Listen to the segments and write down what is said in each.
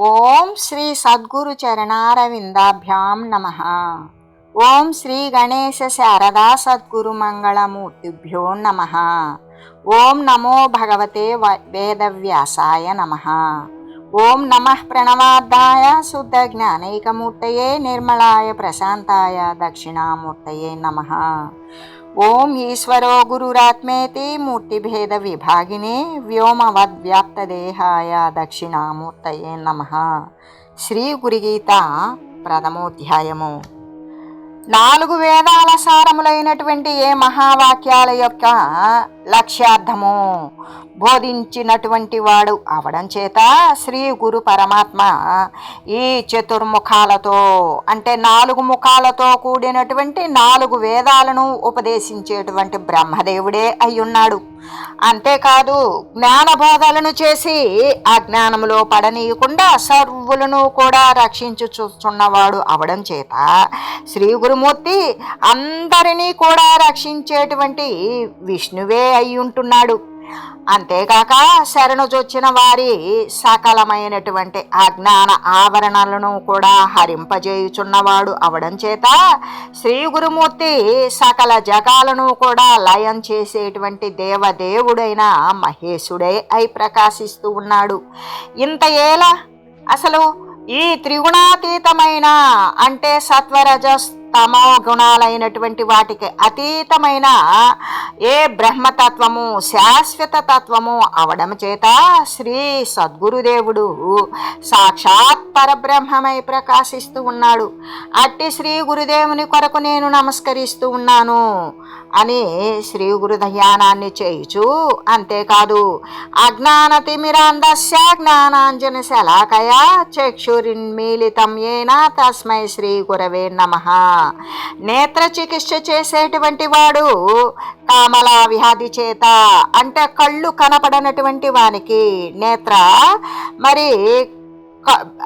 ఓం శ్రీ సద్గురు చరణారవిందాభ్యాం నమః. ఓం శ్రీ గణేశ శారదా సద్గురు మంగళమూర్తిభ్యో నమః. ఓం నమో భగవతే వేదవ్యాసాయ నమః. ఓం నమః ప్రణవార్థాయ శుద్ధ జ్ఞానైకమూర్తయే నిర్మలాయ ప్రశాంతాయ దక్షిణామూర్తయే నమః. ఓం ఈశ్వరో గురురాత్మేతి మూర్తిభేద విభాగినే వ్యోమవద్వ్యాప్తదేహాయ దక్షిణామూర్తయే నమః. శ్రీ గురుగీత ప్రథమోధ్యాయము. 4 వేదాల సారములైనటువంటి ఏ మహావాక్యాల యొక్క లక్ష్యార్థము బోధించినటువంటి వాడు అవడం చేత శ్రీ గురు పరమాత్మ ఈ చతుర్ముఖాలతో అంటే 4 ముఖాలతో కూడినటువంటి 4 వేదాలను ఉపదేశించేటువంటి బ్రహ్మదేవుడే అయ్యున్నాడు. అంతేకాదు జ్ఞానబోధలను చేసి అజ్ఞానములో పడనీయకుండా సర్వులను కూడా రక్షించుచున్నవాడు అవడం చేత శ్రీ గురుమూర్తి అందరినీ కూడా రక్షించేటువంటి విష్ణువే అయి ఉంటున్నాడు. అంతేకాక శరణుజొచ్చిన వారి సకలమైనటువంటి అజ్ఞాన ఆవరణలను కూడా హరింపజేయుచున్నవాడు అవడం చేత శ్రీ గురుమూర్తి సకల జగాలను కూడా లయం చేసేటువంటి దేవదేవుడైన మహేశుడే అయి ప్రకాశిస్తూ ఉన్నాడు. ఇంత ఏలా అసలు ఈ త్రిగుణాతీతమైన అంటే సత్వరజస్ తమో గుణాలైనటువంటి వాటికి అతీతమైన ఏ బ్రహ్మతత్వము శాశ్వత తత్వము అవడం చేత శ్రీ సద్గురుదేవుడు సాక్షాత్ పరబ్రహ్మమై ప్రకాశిస్తూ ఉన్నాడు. అట్టి శ్రీ గురుదేవుని కొరకు నేను నమస్కరిస్తూ ఉన్నాను అని శ్రీ గురు ధ్యానాన్ని చేయుచు, అంతేకాదు అజ్ఞానతిమిరాంధస్య జ్ఞానాంజన శలాకయ చక్షురిన్మీలితం ఏన తస్మై శ్రీ గురవే నమః. నేత్ర చికిత్స చేసేటువంటి వాడు కామలా వ్యాధి చేత అంటే కళ్ళు కనపడనటువంటి వానికి నేత్ర మరి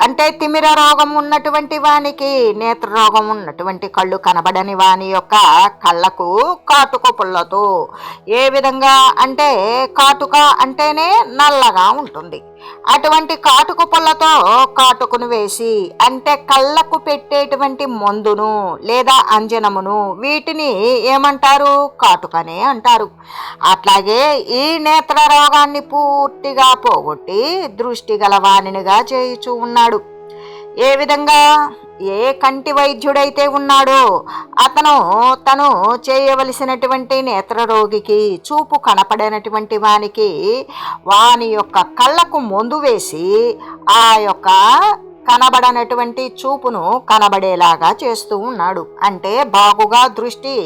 అంటే తిమిర రోగం ఉన్నటువంటి వానికి నేత్ర రోగం ఉన్నటువంటి కళ్ళు కనబడని వాని యొక్క కళ్ళకు కాటుక పుల్లతో ఏ విధంగా అంటే కాటుక అంటేనే నల్లగా ఉంటుంది. అటువంటి కాటుక పుల్లతో కాటుకను వేసి అంటే కళ్ళకు పెట్టేటువంటి మందును లేదా అంజనమును వీటిని ఏమంటారు? కాటుకనే అంటారు. అట్లాగే ఈ నేత్ర రోగాన్ని పూర్తిగా పోగొట్టి దృష్టి గలవానిగా చేయుచూ ఉన్నాడు. ఏ విధంగా ఏ కంటి వైద్యుడైతే ఉన్నాడో తను చేయవలసినటువంటి నేత్ర రోగికి చూపు కనపడనటువంటి వానికి వాని యొక్క కళ్ళకు మందు వేసి ఆ యొక్క కనబడనటువంటి చూపును కనబడేలాగా చేస్తూ ఉన్నాడు. అంటే బాగుగా దృష్టి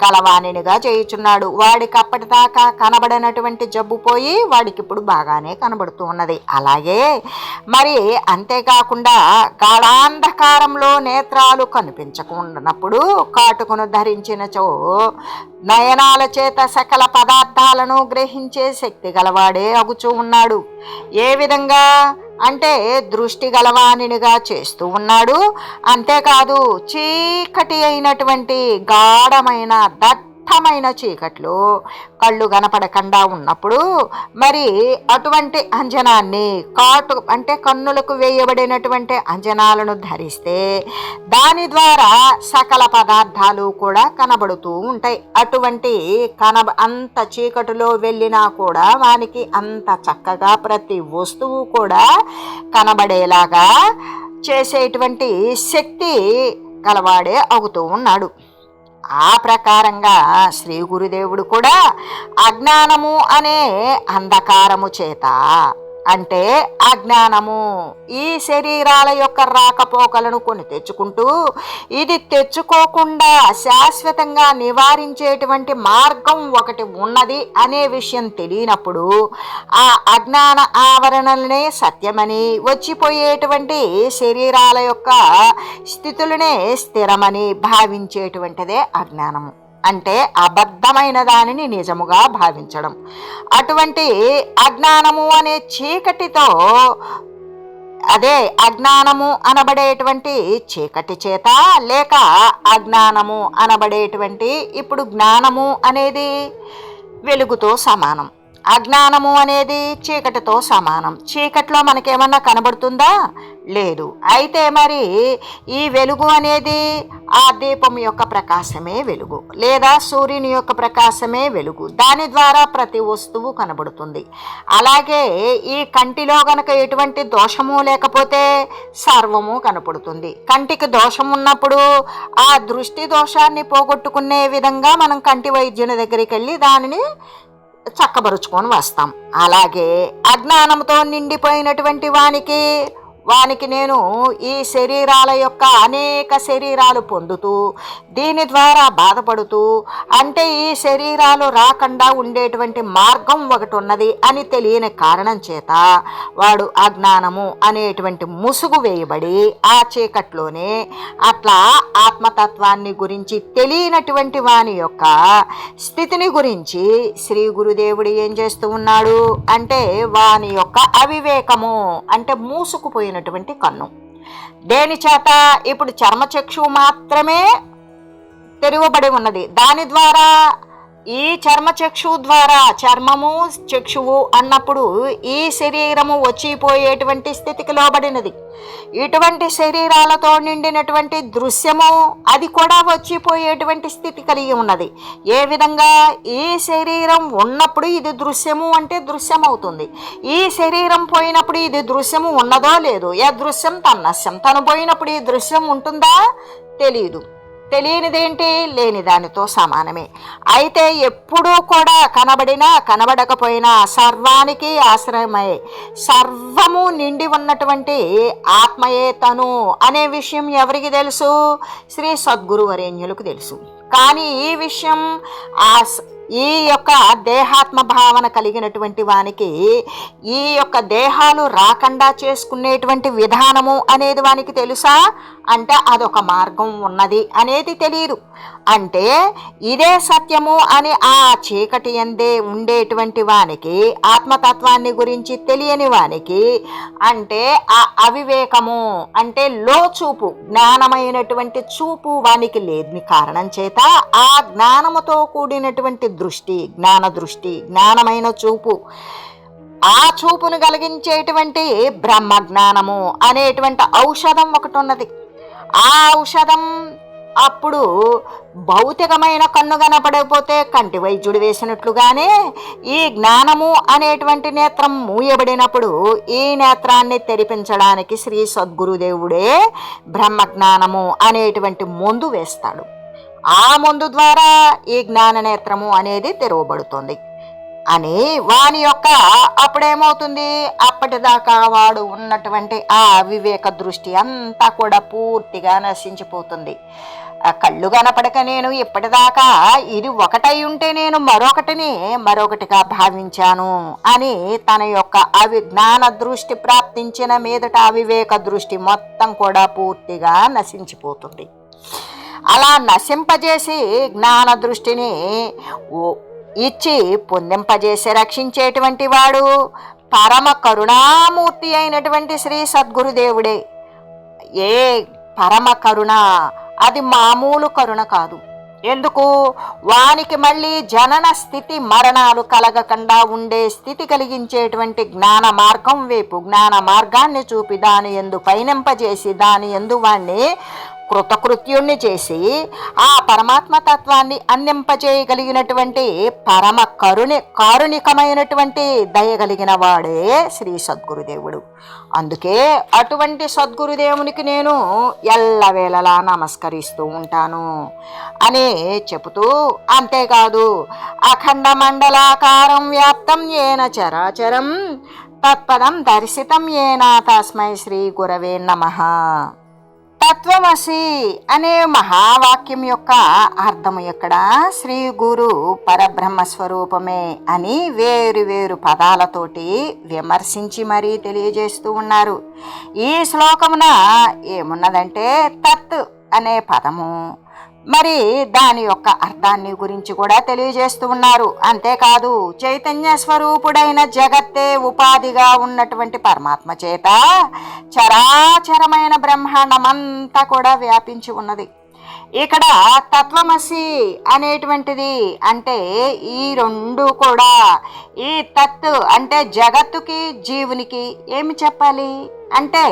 కలవాణినిగా చేయుచున్నాడు. వాడికి అప్పటిదాకా కనబడనటువంటి జబ్బు పోయి వాడికి ఇప్పుడు బాగానే కనబడుతూ ఉన్నది. అలాగే మరి అంతేకాకుండా గాఢాంధకారంలో నేత్రాలు కనిపించకున్నప్పుడు కాటుకను ధరించినచో నయనాల చేత సకల పదార్థాలను గ్రహించే శక్తి గలవాడే అగుచూ ఉన్నాడు. ఏ విధంగా అంటే దృష్టి గలవానిగా చేస్తూ ఉన్నాడు. అంతేకాదు చీకటి అయినటువంటి గాఢమైన దట్టమైన చీకట్లో కళ్ళు కనపడకుండా ఉన్నప్పుడు మరి అటువంటి అంజనాన్ని అంటే కన్నులకు వేయబడినటువంటి అంజనాలను ధరిస్తే దాని ద్వారా సకల పదార్థాలు కూడా కనబడుతూ ఉంటాయి. అటువంటి అంత చీకటిలో వెళ్ళినా కూడా వానికి అంత చక్కగా ప్రతి వస్తువు కూడా కనబడేలాగా చేసేటువంటి శక్తి గలవాడే అవుతూ ఉన్నాడు. ఆ ప్రకారంగా శ్రీ గురుదేవుడు కూడా అజ్ఞానము అనే అంధకారము చేత అంటే అజ్ఞానము ఈ శరీరాల యొక్క రాకపోకలను కొని తెచ్చుకుంటూ ఇది తెచ్చుకోకుండా శాశ్వతంగా నివారించేటువంటి మార్గం ఒకటి ఉన్నది అనే విషయం తెలియనప్పుడు ఆ అజ్ఞాన ఆవరణలనే సత్యమని వచ్చిపోయేటువంటి శరీరాల యొక్క స్థితులనే స్థిరమని భావించేటువంటిదే అజ్ఞానము. అంటే అబద్ధమైన దానిని నిజముగా భావించడం. అటువంటి అజ్ఞానము అనే చీకటితో అదే అజ్ఞానము అనబడేటువంటి చీకటి చేత లేక అజ్ఞానము అనబడేటువంటి ఇప్పుడు జ్ఞానము అనేది వెలుగుతో సమానం. అజ్ఞానము అనేది చీకటితో సమానం. చీకటిలో మనకేమన్నా కనబడుతుందా? లేదు. అయితే మరి ఈ వెలుగు అనేది ఆ దీపం యొక్క ప్రకాశమే వెలుగు, లేదా సూర్యుని యొక్క ప్రకాశమే వెలుగు. దాని ద్వారా ప్రతి వస్తువు కనబడుతుంది. అలాగే ఈ కంటిలో గనక ఎటువంటి దోషము లేకపోతే సర్వము కనపడుతుంది. కంటికి దోషం ఉన్నప్పుడు ఆ దృష్టి దోషాన్ని పోగొట్టుకునే విధంగా మనం కంటి వైద్యుని దగ్గరికి వెళ్ళి దానిని చక్కబరుచుకొని వస్తాం. అలాగే అజ్ఞానంతో నిండిపోయినటువంటి వానికి నేను ఈ శరీరాల యొక్క అనేక శరీరాలు పొందుతూ దీని ద్వారా బాధపడుతూ, అంటే ఈ శరీరాలు రాకుండా ఉండేటువంటి మార్గం ఒకటి ఉన్నది అని తెలియని కారణం చేత వాడు అజ్ఞానము అనేటువంటి ముసుగు వేయబడి ఆ చీకట్లోనే అట్లా ఆత్మతత్వాన్ని గురించి తెలియనటువంటి వాని యొక్క స్థితిని గురించి శ్రీ గురుదేవుడు ఏం చేస్తూ ఉన్నాడు అంటే వాని యొక్క అవివేకము అంటే మూసుకుపోయినటువంటి కన్ను. దేని చేత? ఇప్పుడు చర్మచక్షువు మాత్రమే తెరవబడి ఉన్నది. దాని ద్వారా ఈ చర్మచక్షువు ద్వారా, చర్మము చక్షువు అన్నప్పుడు ఈ శరీరము వచ్చిపోయేటువంటి స్థితికి లోబడినది. ఇటువంటి శరీరాలతో నిండినటువంటి దృశ్యము అది కూడా వచ్చిపోయేటువంటి స్థితి కలిగి ఉన్నది. ఏ విధంగా? ఈ శరీరం ఉన్నప్పుడు ఇది దృశ్యము అంటే దృశ్యం అవుతుంది. ఈ శరీరం పోయినప్పుడు ఇది దృశ్యము ఉన్నదో లేదు. ఏ దృశ్యం తన్నస్యం. తను పోయినప్పుడు ఈ దృశ్యం ఉంటుందా? తెలియదు. తెలియనిదేంటి? లేని దానితో సమానమే. అయితే ఎప్పుడూ కూడా కనబడినా కనబడకపోయినా సర్వానికి ఆశ్రయమై సర్వము నిండి ఉన్నటువంటి ఆత్మయే తను అనే విషయం ఎవరికి తెలుసు? శ్రీ సద్గురువరేణ్యులకు తెలుసు. కానీ ఈ విషయం ఈ యొక్క దేహాత్మ భావన కలిగినటువంటి వానికి ఈ యొక్క దేహాలు రాకుండా చేసుకునేటువంటి విధానము అనేది వానికి తెలుసా అంటే అదొక మార్గం ఉన్నది అనేది తెలియదు. అంటే ఇదే సత్యము అని ఆ చీకటి ఎందే ఉండేటువంటి వానికి, ఆత్మతత్వాన్ని గురించి తెలియని వానికి అంటే ఆ అవివేకము అంటే లోచూపు, జ్ఞానమైనటువంటి చూపు వానికి లేని కారణం చేత ఆ జ్ఞానముతో కూడినటువంటి దృష్టి, జ్ఞాన దృష్టి, జ్ఞానమైన చూపు, ఆ చూపును కలిగించేటువంటి బ్రహ్మజ్ఞానము అనేటువంటి ఔషధం ఒకటి ఉన్నది. ఆ ఔషధం అప్పుడు భౌతికమైన కన్ను కనపడకపోతే కంటి వైద్యుడు వేసినట్లుగానే ఈ జ్ఞానము అనేటువంటి నేత్రం మూయబడినప్పుడు ఈ నేత్రాన్ని తెరిపించడానికి శ్రీ సద్గురుదేవుడే బ్రహ్మజ్ఞానము అనేటువంటి మందు వేస్తాడు. ఆ మందు ద్వారా ఈ జ్ఞాన నేత్రము అనేది తెరవబడుతుంది అని వాని యొక్క అప్పుడేమవుతుంది? అప్పటిదాకా వాడు ఉన్నటువంటి ఆ అవివేక దృష్టి అంతా కూడా పూర్తిగా నశించిపోతుంది. కళ్ళు కనపడక నేను ఇప్పటిదాకా ఇది ఒకటై ఉంటే నేను మరొకటిగా భావించాను అని తన యొక్క అవిజ్ఞాన దృష్టి ప్రాప్తించిన మీదట అవివేక దృష్టి మొత్తం కూడా పూర్తిగా నశించిపోతుంది. అలా నశింపజేసి జ్ఞాన దృష్టిని ఇచ్చి పొందింపజేసి రక్షించేటువంటి వాడు పరమ కరుణామూర్తి అయినటువంటి శ్రీ సద్గురుదేవుడే. ఏ పరమ కరుణ, అది మామూలు కరుణ కాదు. ఎందుకు? వానికి మళ్ళీ జనన స్థితి మరణాలు కలగకుండా ఉండే స్థితి కలిగించేటువంటి జ్ఞాన మార్గం వైపు, జ్ఞాన మార్గాన్ని చూపి దాని యందు పయనింపజేసి దాని యందు వాణ్ణి కృతకృత్యుణ్ణి చేసి ఆ పరమాత్మ తత్వాన్ని అందింపజేయగలిగినటువంటి పరమ కారుణికమైనటువంటి దయగలిగిన వాడే శ్రీ సద్గురుదేవుడు. అందుకే అటువంటి సద్గురుదేవునికి నేను ఎల్లవేళలా నమస్కరిస్తూ ఉంటాను అని చెబుతూ, అంతేకాదు అఖండ మండలాకారం వ్యాప్తం ఏన చరాచరం తత్పదం దర్శితం ఏన తస్మై శ్రీ గురవే నమః. తత్వమసి అనే మహావాక్యం యొక్క అర్థము ఎక్కడ? శ్రీ గురు పరబ్రహ్మ స్వరూపమే అని వేరు వేరు పదాలతోటి విమర్శించి మరీ తెలియజేస్తూ ఉన్నారు. ఈ శ్లోకమున ఏమున్నదంటే తత్ అనే పదము మరి దాని యొక్క అర్థాన్ని గురించి కూడా తెలియజేస్తూ ఉన్నారు. అంతేకాదు చైతన్య స్వరూపుడైన జగత్తే ఉపాధిగా ఉన్నటువంటి పరమాత్మ చేత చరాచరమైన బ్రహ్మాండమంతా కూడా వ్యాపించి ఉన్నది. ఇక్కడ తత్వమసి అనేటువంటిది అంటే ఈ రెండు కూడా ఈ తత్ అంటే జగత్తుకి జీవునికి ఏమి చెప్పాలి అంటే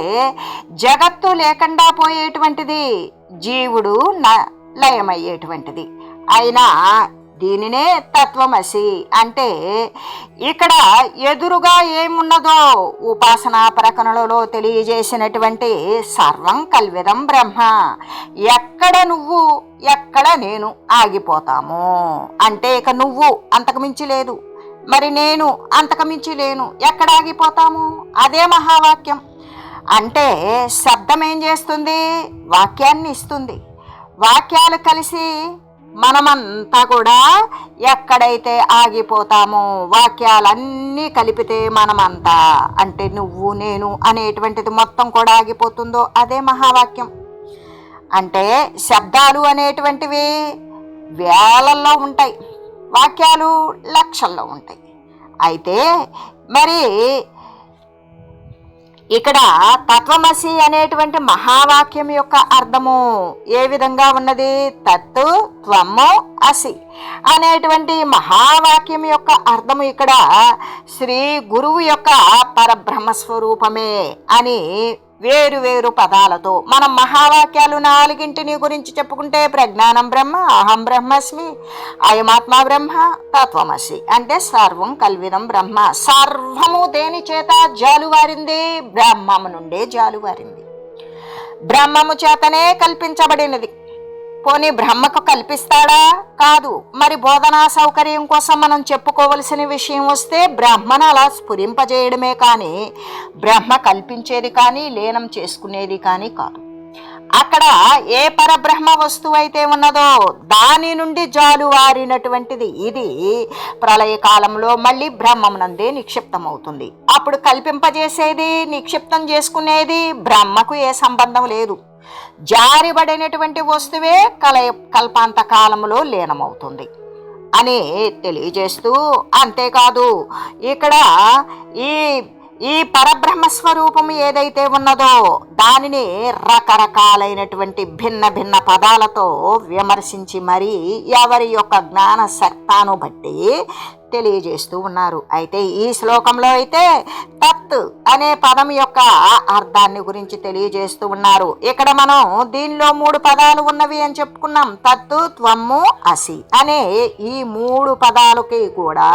జగత్తు లేకుండా పోయేటువంటిది, జీవుడు లయమయ్యేటువంటిది. అయినా దీనినే తత్వమసి అంటే ఇక్కడ ఎదురుగా ఏమున్నదో ఉపాసనా ప్రకరణలో తెలియజేసినటువంటి సర్వం కల్విదం బ్రహ్మ, ఎక్కడ నువ్వు ఎక్కడ నేను ఆగిపోతాము అంటే ఇక నువ్వు అంతకుమించి లేదు, మరి నేను అంతకుమించి లేను, ఎక్కడ ఆగిపోతాము? అదే మహావాక్యం. అంటే శబ్దం ఏం చేస్తుంది? వాక్యాన్ని ఇస్తుంది. వాక్యాలు కలిసి మనమంతా కూడా ఎక్కడైతే ఆగిపోతామో, వాక్యాలన్నీ కలిపితే మనమంతా అంటే నువ్వు నేను అనేటువంటిది మొత్తం కూడా ఆగిపోతుందో అదే మహావాక్యం. అంటే శబ్దాలు అనేటువంటివి వేలల్లో ఉంటాయి, వాక్యాలు లక్షల్లో ఉంటాయి. అయితే మరి ఇక్కడ తత్వమసి అనేటువంటి మహావాక్యం యొక్క అర్థము ఏ విధంగా ఉన్నది? తత్తు త్వము అసి అనేటువంటి మహావాక్యం యొక్క అర్థము ఇక్కడ శ్రీ గురువు యొక్క పరబ్రహ్మస్వరూపమే అని వేరు వేరు పదాలతో మనం మహావాక్యాలు నాలుగింటిని గురించి చెప్పుకుంటే ప్రజ్ఞానం బ్రహ్మ, అహం బ్రహ్మస్మి, అయమాత్మ బ్రహ్మ, తత్వమసి అంటే సర్వం కల్విదం బ్రహ్మ. సర్వము దేని చేత జాలువారింది? బ్రహ్మము నుండే జాలువారింది, బ్రహ్మము చేతనే కల్పించబడినది. పోనీ బ్రహ్మకు కల్పిస్తాడా? కాదు. మరి బోధనా సౌకర్యం కోసం మనం చెప్పుకోవలసిన విషయం వస్తే బ్రహ్మను అలా స్ఫురింపజేయడమే కానీ బ్రహ్మ కల్పించేది కానీ లీనం చేసుకునేది కానీ కాదు. అక్కడ ఏ పరబ్రహ్మ వస్తువు అయితే ఉన్నదో దాని నుండి జాలువారినటువంటిది ఇది ప్రళయకాలంలో మళ్ళీ బ్రహ్మమునందే నిక్షిప్తమవుతుంది. అప్పుడు కల్పింపజేసేది, నిక్షిప్తం చేసుకునేది బ్రహ్మకు ఏ సంబంధం లేదు. జారిబడినటువంటి వస్తువే కల్పాంత కాలంలో లీనమవుతుంది అని తెలియజేస్తూ, అంతేకాదు ఇక్కడ ఈ పరబ్రహ్మ స్వరూపము ఏదైతే ఉన్నదో దానిని రకరకాలైనటువంటి భిన్న భిన్న పదాలతో విమర్శించి మరీ ఎవరి యొక్క జ్ఞాన శక్తాను బట్టి తెలియజేస్తూ ఉన్నారు. అయితే ఈ శ్లోకంలో అయితే తత్ అనే పదం యొక్క అర్థాన్ని గురించి తెలియజేస్తూ ఉన్నారు. ఇక్కడ మనం దీనిలో 3 పదాలు ఉన్నవి అని చెప్పుకున్నాం. తత్తు త్వము అసి అనే ఈ 3 పదాలకి కూడా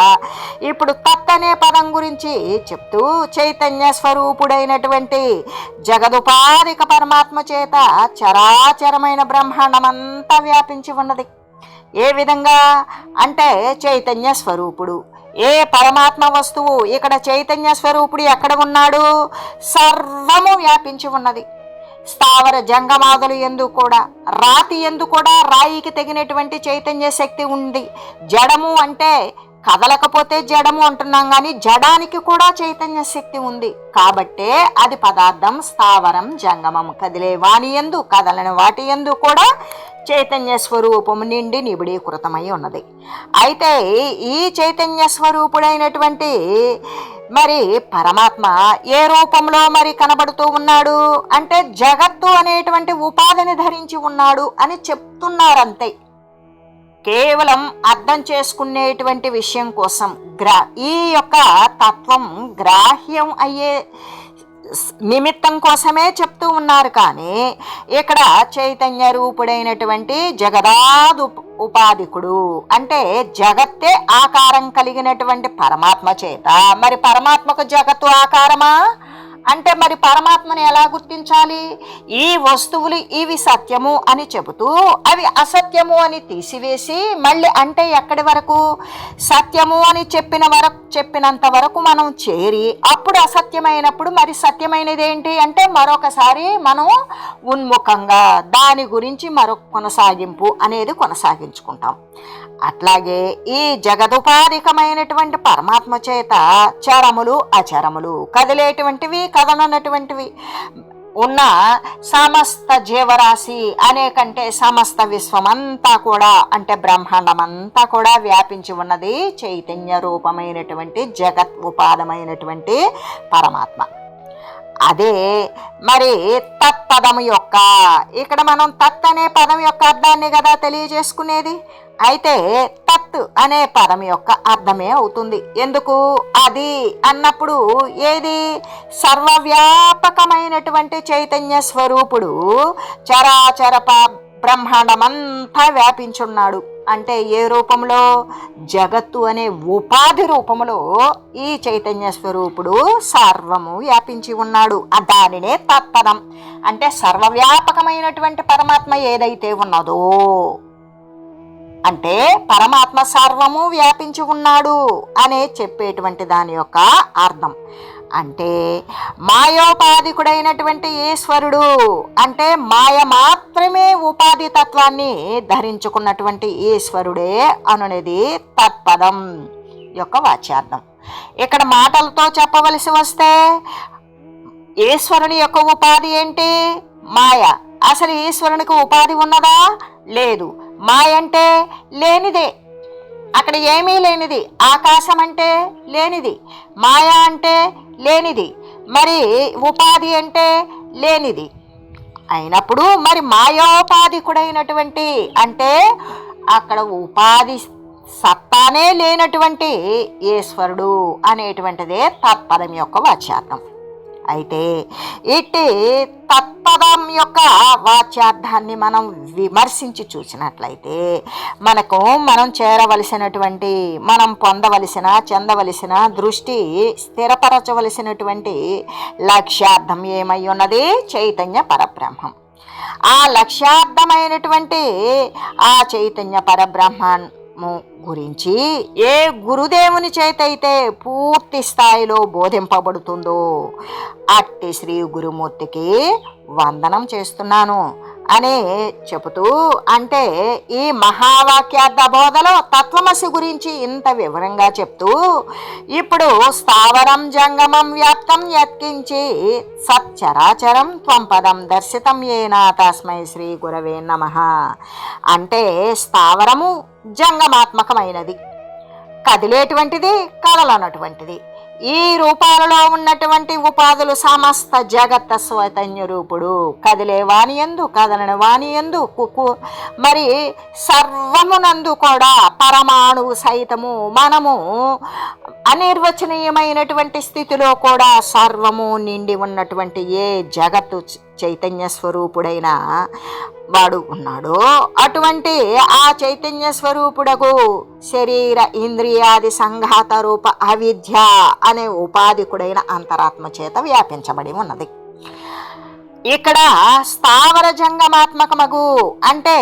ఇప్పుడు తత్ అనే పదం గురించి చెప్తూ చైతన్య స్వరూపుడైనటువంటి జగదుపాధిక పరమాత్మ చేత చరాచరమైన బ్రహ్మాండమంతా వ్యాపించి ఉన్నది. ఏ విధంగా అంటే చైతన్య స్వరూపుడు ఏ పరమాత్మ వస్తువు, ఇక్కడ చైతన్య స్వరూపుడు ఎక్కడ ఉన్నాడు? సర్వము వ్యాపించి ఉన్నది. స్థావర జంగమాదులు ఎందు కూడా, రాతి ఎందు కూడా రాయికి తగినటువంటి చైతన్య శక్తి ఉంది. జడము అంటే కదలకపోతే జడము అంటున్నాం, కానీ జడానికి కూడా చైతన్య శక్తి ఉంది. కాబట్టే అది పదార్థం స్థావరం జంగమం. కదిలే వాణి ఎందు కదలని వాటి ఎందు కూడా చైతన్య స్వరూపము నిండి నిబిడీకృతమై ఉన్నది. అయితే ఈ చైతన్య స్వరూపుడైనటువంటి మరి పరమాత్మ ఏ రూపంలో మరి కనబడుతూ ఉన్నాడు అంటే జగత్తు అనేటువంటి ఉపాధిని ధరించి ఉన్నాడు అని చెప్తున్నారంతే. కేవలం అర్థం చేసుకునేటువంటి విషయం కోసం ఈ యొక్క తత్వం గ్రాహ్యం అయ్యే నిమిత్తం కోసమే చెప్తూ ఉన్నారు. కానీ ఇక్కడ చైతన్య రూపుడైనటువంటి జగదాదు ఉపాధికుడు అంటే జగత్తే ఆకారం కలిగినటువంటి పరమాత్మ చేత మరి పరమాత్మకు జగత్తు ఆకారమా అంటే మరి పరమాత్మని ఎలా గుర్తించాలి? ఈ వస్తువులు ఇవి సత్యము అని చెబుతూ అవి అసత్యము అని తీసివేసి మళ్ళీ అంటే ఎక్కడి వరకు? సత్యము అని చెప్పినంత వరకు మనం చేరి అప్పుడు అసత్యమైనప్పుడు మరి సత్యమైనది ఏంటి అంటే మరొకసారి మనం ఉన్ముఖంగా దాని గురించి మరొక కొనసాగింపు అనేది కొనసాగించుకుంటాం. అట్లాగే ఈ జగదుపాధికమైనటువంటి పరమాత్మ చేత చరములు అచరములు కదిలేటువంటివి కదలనటువంటివి ఉన్న సమస్త జీవరాశి అనేకంటే సమస్త విశ్వమంతా కూడా అంటే బ్రహ్మాండమంతా కూడా వ్యాపించి ఉన్నది చైతన్య రూపమైనటువంటి జగత్ ఉపాదమైనటువంటి పరమాత్మ. అదే మరి తత్పదం యొక్క, ఇక్కడ మనం తత్ అనే పదం యొక్క అర్థాన్ని కదా తెలియజేసుకునేది. అయితే తత్ అనే పదం యొక్క అర్థమే అవుతుంది. ఎందుకు అది అన్నప్పుడు ఏది సర్వవ్యాపకమైనటువంటి చైతన్య స్వరూపుడు చరాచర బ్రహ్మాండమంతా వ్యాపించున్నాడు. అంటే ఏ రూపంలో? జగత్తు అనే ఉపాధి రూపంలో ఈ చైతన్య స్వరూపుడు సర్వము వ్యాపించి ఉన్నాడు. దానినే తత్పదం అంటే సర్వవ్యాపకమైనటువంటి పరమాత్మ ఏదైతే ఉన్నదో, అంటే పరమాత్మ సర్వము వ్యాపించి ఉన్నాడు అనే చెప్పేటువంటి దాని యొక్క అర్థం. అంటే మాయోపాధికుడైనటువంటి ఈశ్వరుడు అంటే మాయ మాత్రమే ఉపాధి తత్వాన్ని ధరించుకున్నటువంటి ఈశ్వరుడే అనునేది తత్పదం యొక్క వాచ్యార్థం. ఇక్కడ మాటలతో చెప్పవలసి వస్తే ఈశ్వరుని యొక్క ఉపాధి ఏంటి? మాయ. అసలు ఈశ్వరునికి ఉపాధి ఉన్నదా? లేదు. మాయ అంటే లేనిదే, అక్కడ ఏమీ లేనిది. ఆకాశం అంటే లేనిది, మాయ అంటే లేనిది, మరి ఉపాధి అంటే లేనిది అయినప్పుడు మరి మాయోపాధికుడైనటువంటి అంటే అక్కడ ఉపాధి సత్తానే లేనటువంటి ఈశ్వరుడు అనేటువంటిదే తత్పదం యొక్క వాచ్యార్థం. అయితే ఇట్టి తత్పదం యొక్క వాచ్యార్థాన్ని మనం విమర్శించి చూసినట్లయితే మనం చేరవలసినటువంటి, మనం చెందవలసిన దృష్టి స్థిరపరచవలసినటువంటి లక్ష్యార్థం ఏమై ఉన్నది? చైతన్య పరబ్రహ్మం. ఆ లక్ష్యార్థమైనటువంటి ఆ చైతన్య పరబ్రహ్మం గురించి ఏ గురుదేవుని చేతైతే పూర్తి స్థాయిలో బోధింపబడుతుందో అట్టి శ్రీ గురుమూర్తికి వందనం చేస్తున్నాను అని చెబుతూ, అంటే ఈ మహావాక్యార్థ బోధలో తత్వమసి గురించి ఇంత వివరంగా చెప్తూ ఇప్పుడు స్థావరం జంగమం వ్యాప్తం యత్కించి సచ్చరాచరం త్వంపదం దర్శితం ఏనా తస్మై శ్రీ గురవే నమః. అంటే స్థావరము జంగమాత్మకమైనది, కదిలేటువంటిది, కదలనటువంటిది. ఈ రూపాలలో ఉన్నటువంటి ఉపాధులు సమస్త జగత్త చైతన్య రూపుడు. కదిలే వాణి యందు, కదలని వాణి యందు, మరి సర్వమునందు కూడా పరమాణువు సైతము మనము అనిర్వచనీయమైనటువంటి స్థితిలో కూడా సర్వము నిండి ఉన్నటువంటి ఏ జగత్తు చైతన్య స్వరూపుడైన వాడు ఉన్నాడో అటువంటి ఆ చైతన్య స్వరూపుడకు శరీర ఇంద్రియాది సంఘాత రూప అవిద్య అనే ఉపాధికుడైన అంతరాత్మ చేత వ్యాపించబడి ఉన్నది. ఇక్కడ స్థావర జంగమాత్మకమగు అంటే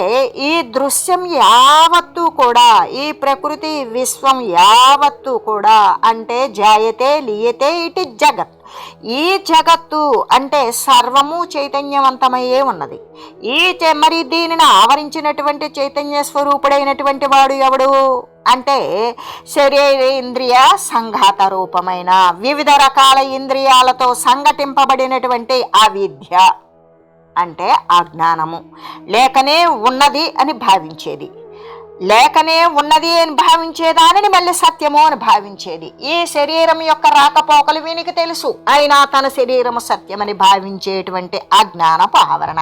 ఈ దృశ్యం యావత్తు కూడా, ఈ ప్రకృతి విశ్వం యావత్తు కూడా, అంటే జాయతే లీయతే ఇటు జగత్. ఈ జగత్తు అంటే సర్వము చైతన్యవంతమయ్యే ఉన్నది. మరి దీనిని ఆవరించినటువంటి చైతన్య స్వరూపుడైనటువంటి వాడు ఎవడు అంటే శరీరేంద్రియ సంఘాత రూపమైన వివిధ రకాల ఇంద్రియాలతో సంఘటింపబడినటువంటి అవిద్య అంటే అజ్ఞానము. లేకనే ఉన్నది అని భావించేది, లేకనే ఉన్నది అని భావించేదానిని మళ్ళీ సత్యము అని భావించేది. ఈ శరీరం యొక్క రాకపోకలు వీనికి తెలుసు, అయినా తన శరీరము సత్యమని భావించేటువంటి అజ్ఞానపు ఆవరణ.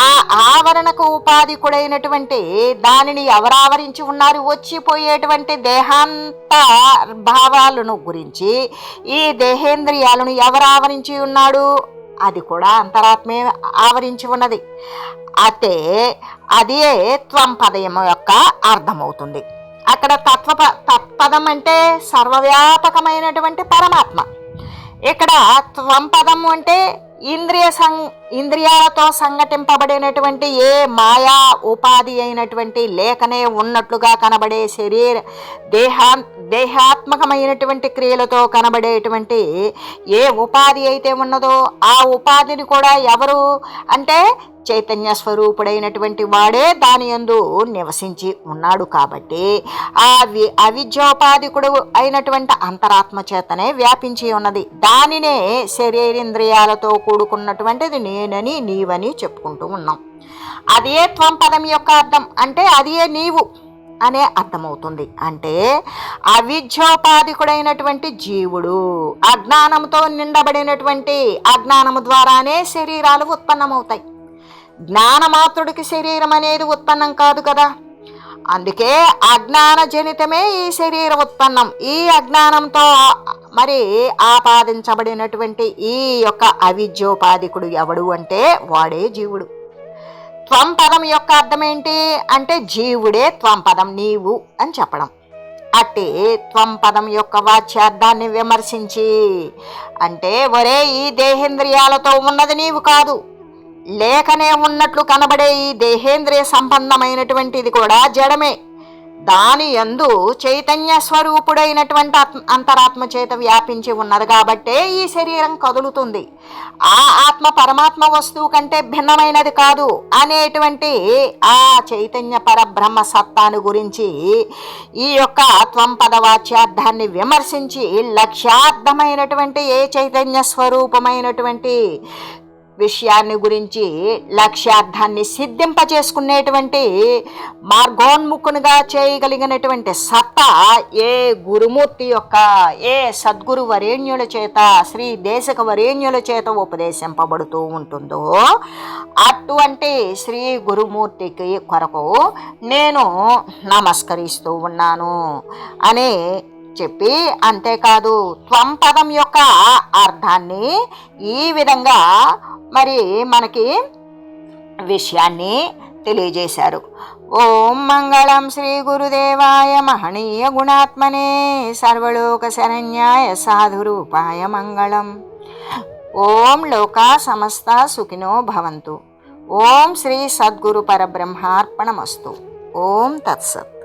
ఆ ఆవరణకు ఉపాధికుడైనటువంటి దానిని ఎవరావరించి ఉన్నారు? వచ్చిపోయేటువంటి దేహాంత భావాలను గురించి ఈ దేహేంద్రియాలను ఎవరావరించి ఉన్నాడు? అది కూడా అంతరాత్మే ఆవరించి ఉన్నది. అయితే అదే త్వంపదం యొక్క అర్థమవుతుంది. అక్కడ తత్పదం అంటే సర్వవ్యాపకమైనటువంటి పరమాత్మ. ఇక్కడ త్వంపదం అంటే ఇంద్రియాలతో సంఘటింపబడినటువంటి ఏ మాయా ఉపాధి అయినటువంటి లేకనే ఉన్నట్లుగా కనబడే దేహాత్మకమైనటువంటి క్రియలతో కనబడేటువంటి ఏ ఉపాధి అయితే ఉన్నదో ఆ ఉపాధిని కూడా ఎవరు అంటే చైతన్య స్వరూపుడైనటువంటి వాడే దాని యందు నివసించి ఉన్నాడు. కాబట్టి ఆ అవిద్యోపాధికుడు అయినటువంటి అంతరాత్మ చేతనే వ్యాపించి ఉన్నది. దానినే శరీరేంద్రియాలతో కూడుకున్నటువంటిది నేనని నీవని చెప్పుకుంటూ ఉన్నాం. అదే త్వంపదం యొక్క అర్థం. అంటే అదే నీవు, అనే అర్థమవుతుంది. అంటే అవిద్యోపాధికుడైనటువంటి జీవుడు, అజ్ఞానంతో నిండబడినటువంటి, అజ్ఞానము ద్వారానే శరీరాలు ఉత్పన్నమవుతాయి. జ్ఞానమాత్రుడికి శరీరం అనేది ఉత్పన్నం కాదు కదా. అందుకే అజ్ఞాన జనితమే ఈ శరీర ఉత్పన్నం. ఈ అజ్ఞానంతో మరి ఆపాదించబడినటువంటి ఈ యొక్క అవిద్యోపాధికుడు ఎవడు అంటే వాడే జీవుడు. త్వం పదం యొక్క అర్థం ఏంటి అంటే జీవుడే త్వం పదం, నీవు అని చెప్పడం. అట్టి త్వం పదం యొక్క వాచ్యార్థాన్ని విమర్శించి, అంటే ఒరే ఈ దేహేంద్రియాలతో ఉన్నది నీవు కాదు, లేకనే ఉన్నట్లు కనబడే ఈ దేహేంద్రియ సంబంధమైనటువంటిది కూడా జడమే, దాని యందు చైతన్య స్వరూపుడైనటువంటి అంతరాత్మ చేత వ్యాపించి ఉన్నది కాబట్టే ఈ శరీరం కదులుతుంది. ఆ ఆత్మ పరమాత్మ వస్తువు కంటే భిన్నమైనది కాదు అనేటువంటి ఆ చైతన్య పరబ్రహ్మ సత్తాను గురించి ఈ యొక్క త్వం పదవాచ్యార్థాన్ని విమర్శించి లక్ష్యార్థమైనటువంటి ఏ చైతన్య స్వరూపమైనటువంటి విషయాన్ని గురించి లక్ష్యార్థాన్ని సిద్ధింపచేసుకునేటువంటి మార్గోన్ముఖునిగా చేయగలిగినటువంటి సత్తా ఏ గురుమూర్తి యొక్క, ఏ సద్గురు వరేణ్యుల చేత, శ్రీ దేశక వరేణ్యుల చేత ఉపదేశింపబడుతూ ఉంటుందో అటువంటి శ్రీ గురుమూర్తికి కొరకు నేను నమస్కరిస్తూ ఉన్నాను అని చెప్పి, అంతేకాదు త్వం పదం యొక్క అర్థాన్ని ఈ విధంగా మరి మనకి విషయాన్ని తెలియజేశారు. ఓం మంగళం శ్రీ గురుదేవాయ మహనీయ గుణాత్మనే సర్వలోక శరణ్యాయ సాధురూపాయ మంగళం. ఓం లోకా సమస్త సుఖినో భవంతు. ఓం శ్రీ సద్గురు పరబ్రహ్మార్పణమస్తు. ఓం తత్సత్.